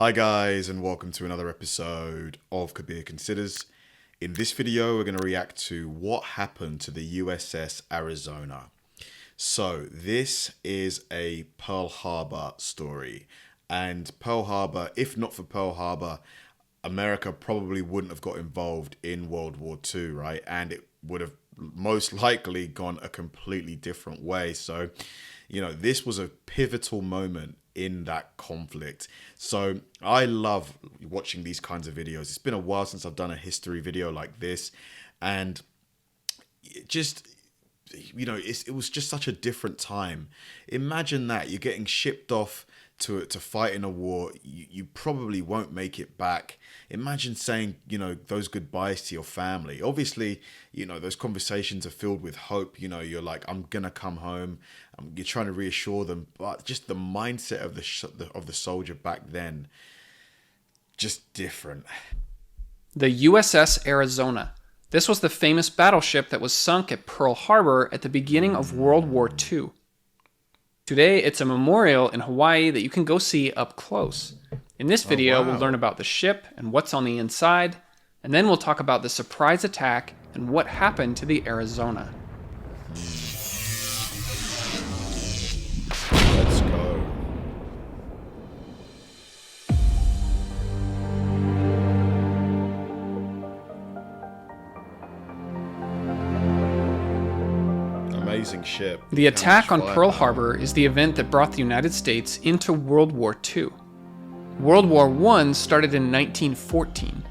Hi guys, and welcome to another episode of Kabir Considers. In this video, we're going to react to what happened to the USS Arizona. So this is a Pearl Harbor story, and Pearl Harbor, if not for Pearl Harbor, America probably wouldn't have got involved in World War II, right? And it would have most likely gone a completely different way. So, this was a pivotal moment in that conflict. So I love watching these kinds of videos. It's been a while since I've done a history video like this, and it just, it was just such a different time. Imagine that you're getting shipped off to fight in a war. You probably won't make it back. Imagine saying, those goodbyes to your family. Obviously, those conversations are filled with hope. You're like, I'm gonna come home. You're trying to reassure them, but just the mindset of the soldier back then, just different. The USS Arizona. This was the famous battleship that was sunk at Pearl Harbor at the beginning of World War II. Today, it's a memorial in Hawaii that you can go see up close. In this video, We'll learn about the ship and what's on the inside, and then we'll talk about the surprise attack and what happened to the Arizona. Let's go. Amazing ship. The attack on Pearl Harbor is the event that brought the United States into World War II. World War I started in 1914,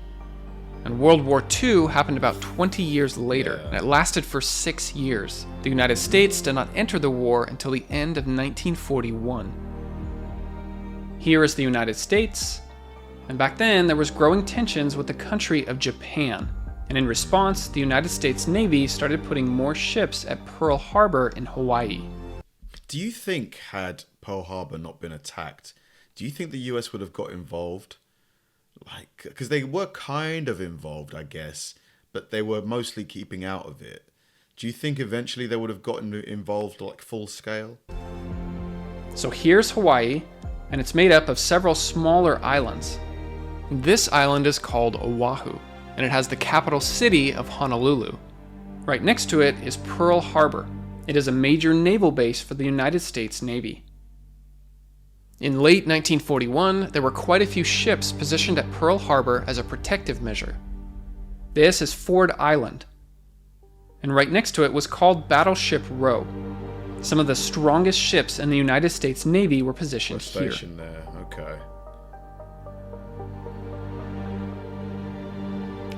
and World War II happened about 20 years later, and it lasted for 6 years. The United States did not enter the war until the end of 1941. Here is the United States, and back then there was growing tensions with the country of Japan. And in response, the United States Navy started putting more ships at Pearl Harbor in Hawaii. Do you think, had Pearl Harbor not been attacked, do you think the US would have got involved? Because they were kind of involved, I guess, but they were mostly keeping out of it. Do you think eventually they would have gotten involved full scale? So here's Hawaii, and it's made up of several smaller islands. This island is called Oahu, and it has the capital city of Honolulu. Right next to it is Pearl Harbor. It is a major naval base for the United States Navy. In late 1941, there were quite a few ships positioned at Pearl Harbor as a protective measure. This is Ford Island, and right next to it was called Battleship Row. Some of the strongest ships in the United States Navy were positioned here. Stationed there, okay.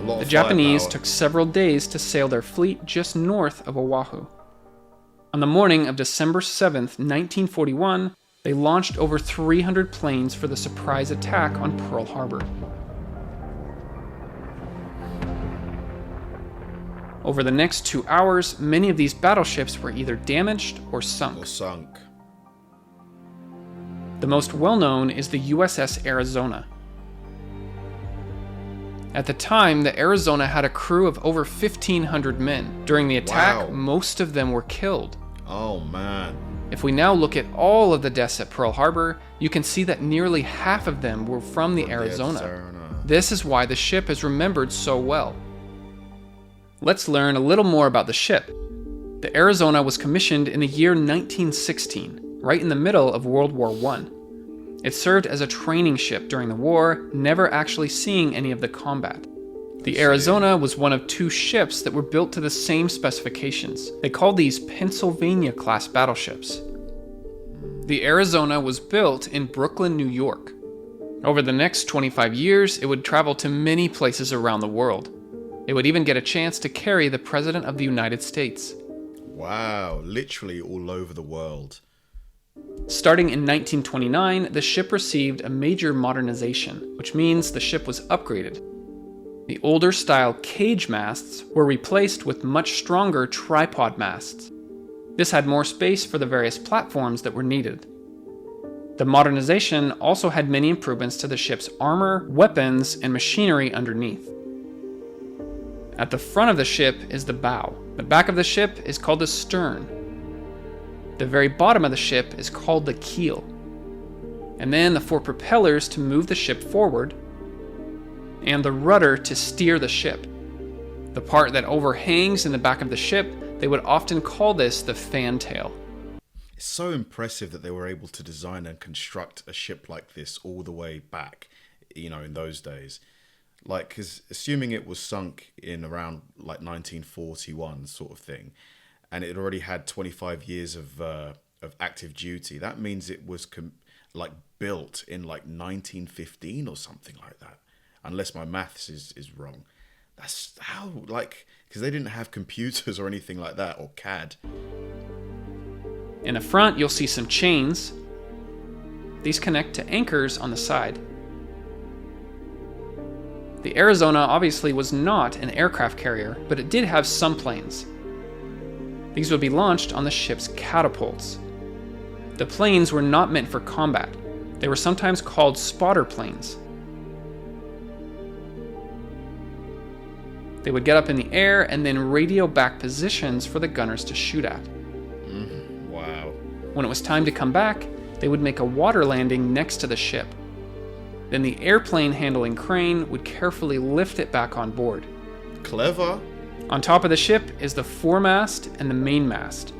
The Japanese took several days to sail their fleet just north of Oahu. On the morning of December 7th, 1941, they launched over 300 planes for the surprise attack on Pearl Harbor. Over the next 2 hours, many of these battleships were either damaged or sunk. The most well-known is the USS Arizona. At the time, the Arizona had a crew of over 1,500 men. During the attack, most of them were killed. Oh man. If we now look at all of the deaths at Pearl Harbor, you can see that nearly half of them were from the Arizona. This is why the ship is remembered so well. Let's learn a little more about the ship. The Arizona was commissioned in the year 1916, right in the middle of World War I. It served as a training ship during the war, never actually seeing any of the combat. The Arizona was one of 2 ships that were built to the same specifications. They called these Pennsylvania-class battleships. The Arizona was built in Brooklyn, New York. Over the next 25 years, it would travel to many places around the world. It would even get a chance to carry the President of the United States. Wow, literally all over the world. Starting in 1929, the ship received a major modernization, which means the ship was upgraded. The older style cage masts were replaced with much stronger tripod masts. This had more space for the various platforms that were needed. The modernization also had many improvements to the ship's armor, weapons, and machinery underneath. At the front of the ship is the bow. The back of the ship is called the stern. The very bottom of the ship is called the keel. and then the 4 propellers to move the ship forward, and the rudder to steer the ship. The part that overhangs in the back of the ship, they would often call this the fantail. It's so impressive that they were able to design and construct a ship like this all the way back, in those days. Like, because assuming it was sunk in around like 1941 sort of thing, and it already had 25 years of active duty, that means it was built in like 1915 or something like that, unless my maths is wrong. That's how, because they didn't have computers or anything like that, or CAD. In the front, you'll see some chains. These connect to anchors on the side. The Arizona obviously was not an aircraft carrier, but it did have some planes. These would be launched on the ship's catapults. The planes were not meant for combat. They were sometimes called spotter planes. They would get up in the air and then radio back positions for the gunners to shoot at. Wow. When it was time to come back, they would make a water landing next to the ship. Then the airplane handling crane would carefully lift it back on board. Clever. On top of the ship is the foremast and the mainmast.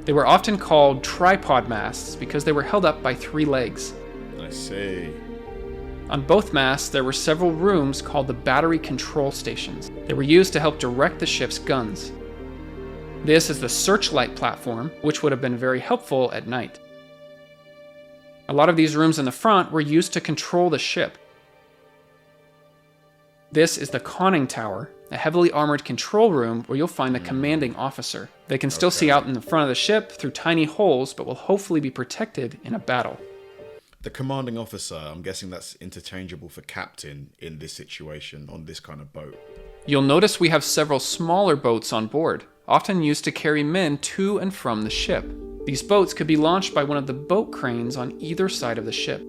They were often called tripod masts because they were held up by 3 legs. I see. On both masts, there were several rooms called the battery control stations. They were used to help direct the ship's guns. This is the searchlight platform, which would have been very helpful at night. A lot of these rooms in the front were used to control the ship. This is the conning tower, a heavily armored control room where you'll find the commanding officer. They can still see out in the front of the ship through tiny holes, but will hopefully be protected in a battle. The commanding officer, I'm guessing that's interchangeable for captain in this situation on this kind of boat. You'll notice we have several smaller boats on board, often used to carry men to and from the ship. These boats could be launched by one of the boat cranes on either side of the ship.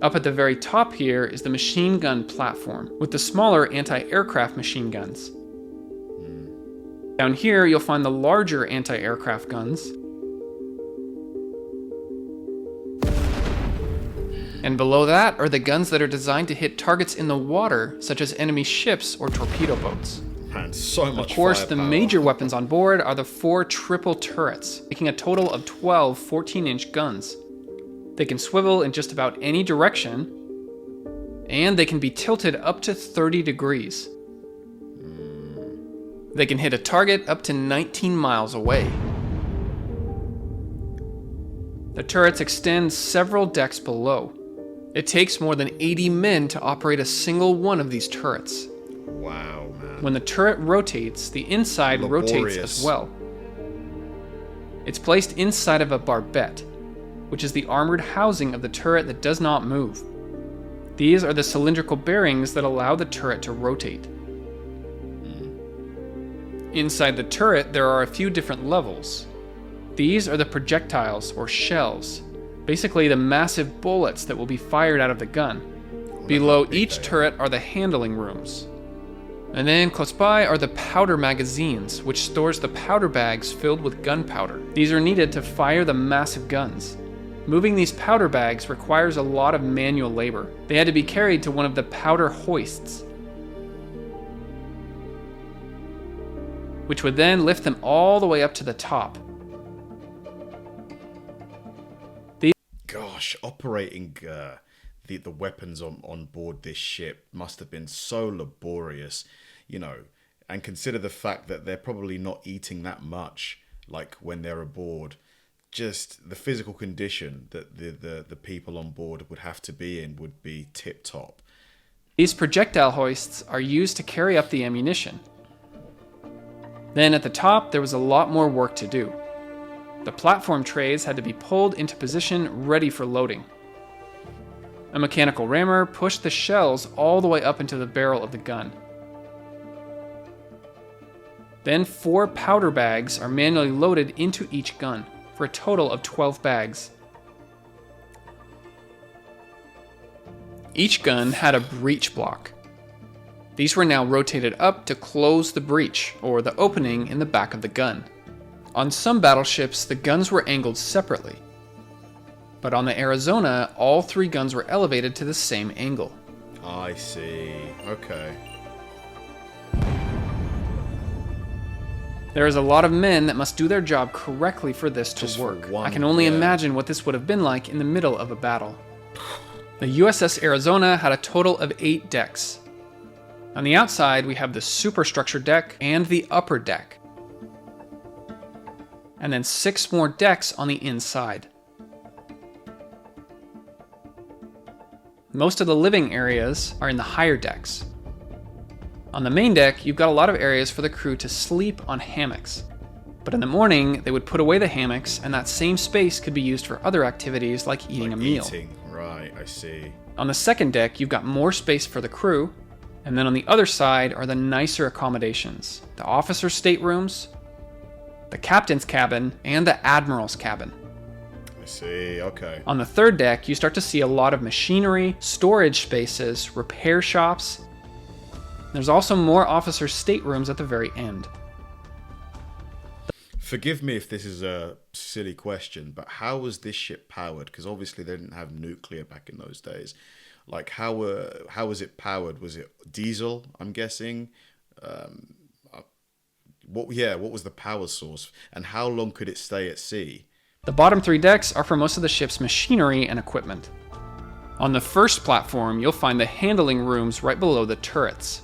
Up at the very top here is the machine gun platform, with the smaller anti-aircraft machine guns. Down here, you'll find the larger anti-aircraft guns. And below that are the guns that are designed to hit targets in the water, such as enemy ships or torpedo boats. Man, so much Of course, firepower. the major weapons on board are the 4 triple turrets, making a total of 12 14-inch guns. They can swivel in just about any direction, and they can be tilted up to 30 degrees. They can hit a target up to 19 miles away. The turrets extend several decks below. It takes more than 80 men to operate a single one of these turrets. Wow, man. When the turret rotates, the inside rotates as well. It's placed inside of a barbette, which is the armored housing of the turret that does not move. These are the cylindrical bearings that allow the turret to rotate. Inside the turret, there are a few different levels. These are the projectiles, or shells, basically the massive bullets that will be fired out of the gun. Below each turret are the handling rooms. And then close by are the powder magazines, which stores the powder bags filled with gunpowder. These are needed to fire the massive guns. Moving these powder bags requires a lot of manual labor. They had to be carried to one of the powder hoists, which would then lift them all the way up to the top. Gosh, operating the weapons on board this ship must have been so laborious, and consider the fact that they're probably not eating that much, like when they're aboard. Just the physical condition that the people on board would have to be in would be tip-top. These projectile hoists are used to carry up the ammunition. Then at the top, there was a lot more work to do. The platform trays had to be pulled into position ready for loading. A mechanical rammer pushed the shells all the way up into the barrel of the gun. Then 4 powder bags are manually loaded into each gun, for a total of 12 bags. Each gun had a breech block. These were now rotated up to close the breech, or the opening in the back of the gun. On some battleships, the guns were angled separately. But on the Arizona, all 3 guns were elevated to the same angle. I see. Okay. There is a lot of men that must do their job correctly for this to Just for work. one, I can only yeah. imagine what this would have been like in the middle of a battle. The USS Arizona had a total of 8 decks. On the outside, we have the superstructure deck and the upper deck. And then 6 more decks on the inside. Most of the living areas are in the higher decks. On the main deck, you've got a lot of areas for the crew to sleep on hammocks. But in the morning, they would put away the hammocks, and that same space could be used for other activities like eating a meal. Right, I see. On the second deck, you've got more space for the crew, and then on the other side are the nicer accommodations. The officers' staterooms, the captain's cabin, and the admiral's cabin. I see, okay. On the third deck, you start to see a lot of machinery, storage spaces, repair shops. There's also more officers' staterooms at the very end. Forgive me if this is a silly question, but how was this ship powered? Because obviously they didn't have nuclear back in those days. Like, how was it powered? Was it diesel, I'm guessing? What was the power source? And how long could it stay at sea? The bottom 3 decks are for most of the ship's machinery and equipment. On the first platform, you'll find the handling rooms right below the turrets.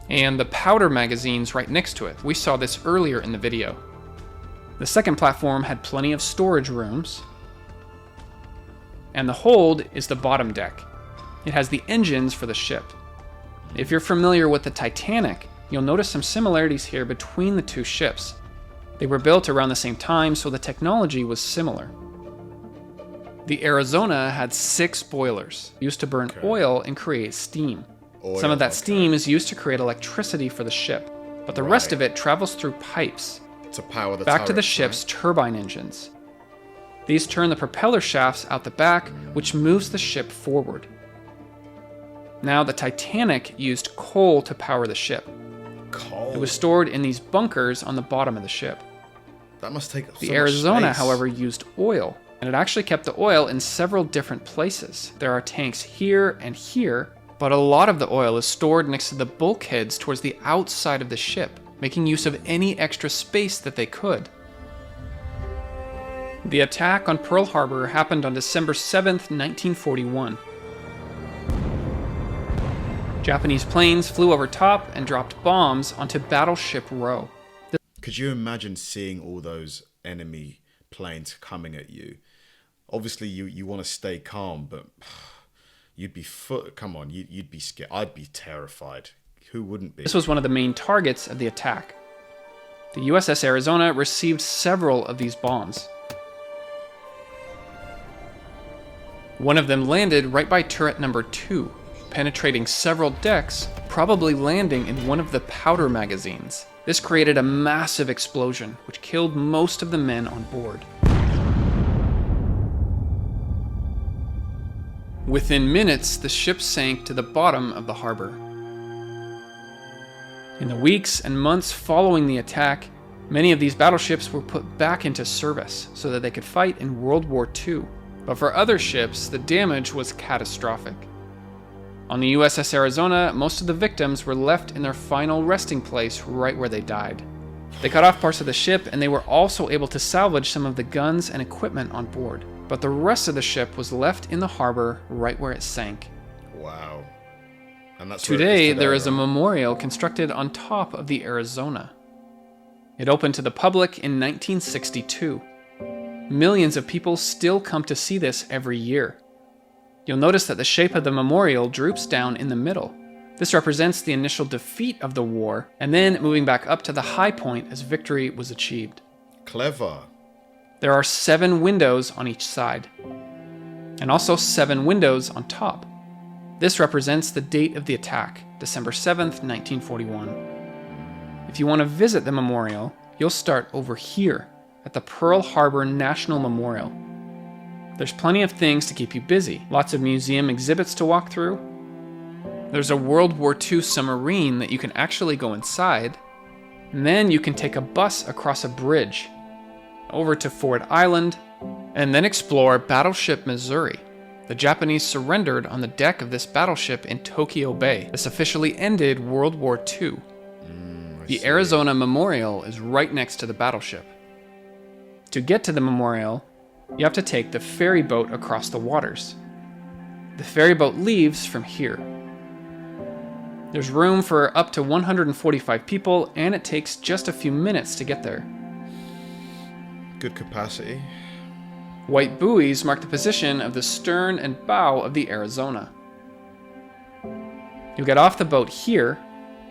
And the powder magazines right next to it. We saw this earlier in the video. The second platform had plenty of storage rooms. And the hold is the bottom deck. It has the engines for the ship. If you're familiar with the Titanic, you'll notice some similarities here between the 2 ships. They were built around the same time, so the technology was similar. The Arizona had 6 boilers, used to burn oil and create steam. Some of that steam is used to create electricity for the ship, but the rest of it travels through pipes to power the back to the turrets, ship's turbine engines. These turn the propeller shafts out the back, which moves the ship forward. Now, the Titanic used coal to power the ship. Coal? It was stored in these bunkers on the bottom of the ship. That must take The so Arizona, much space. however, used oil, and it actually kept the oil in several different places. There are tanks here and here, but a lot of the oil is stored next to the bulkheads towards the outside of the ship, making use of any extra space that they could. The attack on Pearl Harbor happened on December 7th, 1941. Japanese planes flew over top and dropped bombs onto Battleship Row. Could you imagine seeing all those enemy planes coming at you? Obviously, you want to stay calm, but you'd be you'd be scared. I'd be terrified. Who wouldn't be? This was one of the main targets of the attack. The USS Arizona received several of these bombs. One of them landed right by turret number 2, penetrating several decks, probably landing in one of the powder magazines. This created a massive explosion, which killed most of the men on board. Within minutes, the ship sank to the bottom of the harbor. In the weeks and months following the attack, many of these battleships were put back into service so that they could fight in World War II. But for other ships, the damage was catastrophic. On the USS Arizona, most of the victims were left in their final resting place right where they died. They cut off parts of the ship, and they were also able to salvage some of the guns and equipment on board. But the rest of the ship was left in the harbor right where it sank. Wow. And that's Today, there is a memorial constructed on top of the Arizona. It opened to the public in 1962. Millions of people still come to see this every year. You'll notice that the shape of the memorial droops down in the middle. This represents the initial defeat of the war, and then moving back up to the high point as victory was achieved. Clever. There are 7 windows on each side, and also 7 windows on top. This represents the date of the attack, December 7th, 1941. If you want to visit the memorial, you'll start over here at the Pearl Harbor National Memorial. There's plenty of things to keep you busy, lots of museum exhibits to walk through. There's a World War II submarine that you can actually go inside, and then you can take a bus across a bridge over to Ford Island, And then explore Battleship Missouri. The Japanese surrendered on the deck of this battleship in Tokyo Bay. This officially ended World War II. The Arizona Memorial is right next to the battleship. To get to the memorial, you have to take the ferry boat across the waters. The ferry boat leaves from here. There's room for up to 145 people, and it takes just a few minutes to get there. Good capacity. White buoys mark the position of the stern and bow of the Arizona. You'll get off the boat here,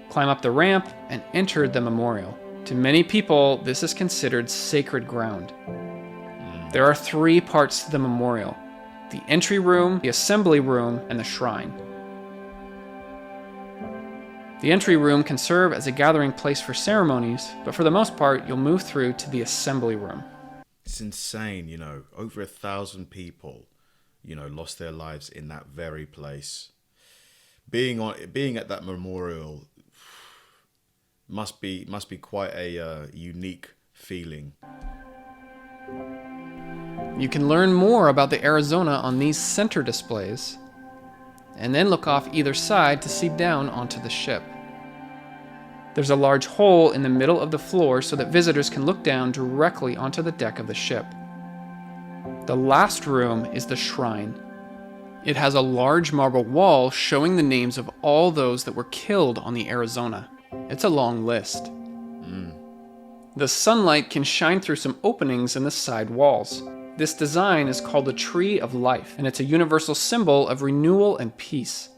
climb up the ramp, and enter the memorial. To many people, this is considered sacred ground. There are 3 parts to the memorial: the entry room, the assembly room, and the shrine. The entry room can serve as a gathering place for ceremonies, but for the most part, you'll move through to the assembly room. It's insane, you know, over 1,000 people, you know, lost their lives in that very place. Being at that memorial must be quite a unique feeling. You can learn more about the Arizona on these center displays, and then look off either side to see down onto the ship. There's a large hole in the middle of the floor so that visitors can look down directly onto the deck of the ship. The last room is the shrine. It has a large marble wall showing the names of all those that were killed on the Arizona. It's a long list. The sunlight can shine through some openings in the side walls. This design is called the Tree of Life, and it's a universal symbol of renewal and peace.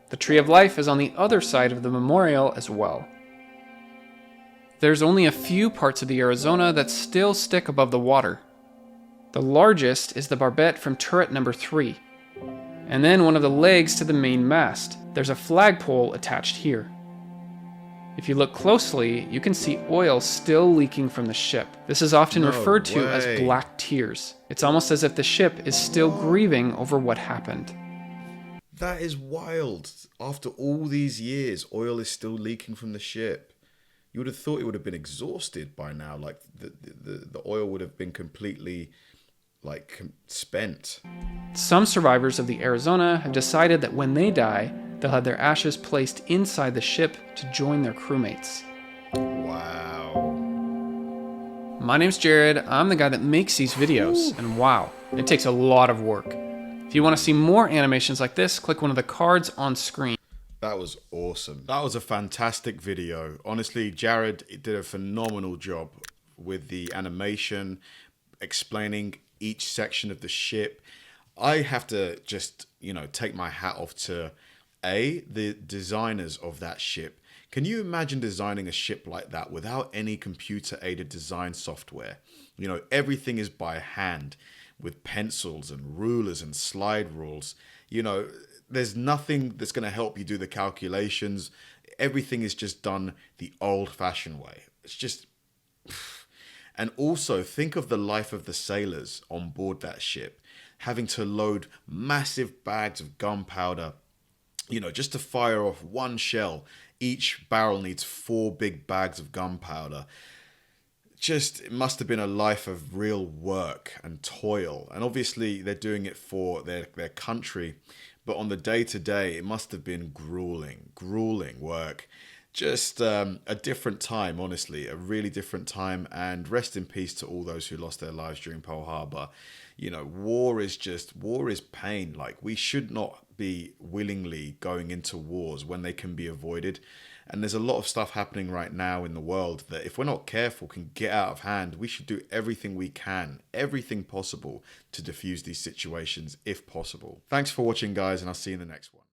The Tree of Life is on the other side of the memorial as well. There's only a few parts of the Arizona that still stick above the water. The largest is the barbette from turret number 3, and then one of the legs to the main mast. There's a flagpole attached here. If you look closely, you can see oil still leaking from the ship. This is often referred to as black tears. It's almost as if the ship is still grieving over what happened. That is wild. After all these years, oil is still leaking from the ship. You would have thought it would have been exhausted by now. Like the oil would have been completely spent. Some survivors of the Arizona have decided that when they die, they'll have their ashes placed inside the ship to join their crewmates. Wow. My name's Jared. I'm the guy that makes these videos, and wow, it takes a lot of work. If you want to see more animations like this, click one of the cards on screen. That was awesome. That was a fantastic video. Honestly, Jared did a phenomenal job with the animation, explaining each section of the ship. I have to just, take my hat off to the designers of that ship. Can you imagine designing a ship like that without any computer-aided design software? Everything is by hand with pencils and rulers and slide rules. There's nothing that's going to help you do the calculations. Everything is just done the old-fashioned way. It's just... And also, think of the life of the sailors on board that ship, having to load massive bags of gunpowder, just to fire off one shell. Each barrel needs 4 big bags of gunpowder. It must have been a life of real work and toil. And obviously, they're doing it for their country. But on the day-to-day, it must have been grueling work. Just a different time, honestly, a really different time. And rest in peace to all those who lost their lives during Pearl Harbor. War is pain. Like, we should not be willingly going into wars when they can be avoided. And there's a lot of stuff happening right now in the world that if we're not careful can get out of hand. We should do everything we can, everything possible to diffuse these situations if possible. Thanks for watching, guys, and I'll see you in the next one.